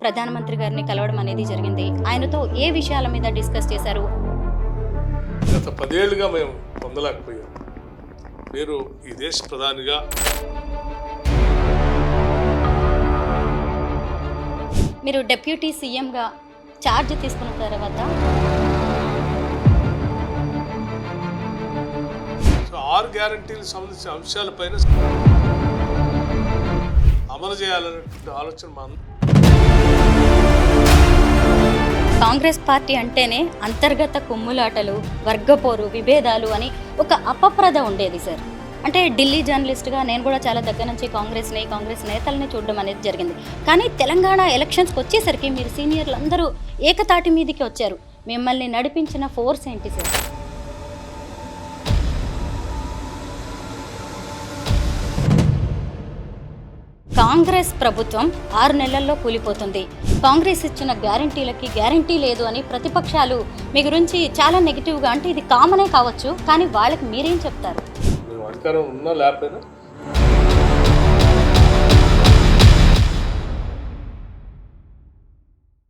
ప్రధానమంత్రి గారిని కలవడం అనేది జరిగింది. ఆయనతో ఏ విషయాల మీద డిస్కస్ చేశారు? గత 10 ఏళ్ళుగా మేము పొందలేకపోయాం. మీరు ఈ దేశ ప్రధానిగా మీరు డిప్యూటీ సీఎంగా ఛార్జ్ తీసుకున్న తర్వాత 6 గ్యారంటీలకు సంబంధించిన అంశాలపైన అమలు చేయాలనే ఆలోచన మా కాంగ్రెస్ పార్టీ అంటేనే అంతర్గత కుమ్ములాటలు, వర్గపోరు, విభేదాలు అని ఒక అపప్రద ఉండేది సార్. అంటే ఢిల్లీ జర్నలిస్ట్గా నేను కూడా చాలా దగ్గర నుంచి కాంగ్రెస్ నేతల్ని చూడడం అనేది జరిగింది. కానీ తెలంగాణ ఎలక్షన్స్కి వచ్చేసరికి మీరు సీనియర్లు అందరూ ఏకతాటి మీదకి వచ్చారు. మిమ్మల్ని నడిపించిన ఫోర్స్ ఏంటి సార్? కాంగ్రెస్ ప్రభుత్వం 6 నెలల్లో కూలిపోతుంది. కాంగ్రెస్ ఇచ్చిన గ్యారంటీ లేదు అని ప్రతిపక్షాలు మీ గురించి చాలా నెగిటివ్గా, అంటే ఇది కామనే కావచ్చు, కానీ వాళ్ళకి మీరేం చెప్తారు? మేము అధికారం ఉన్నా లేకపోయినా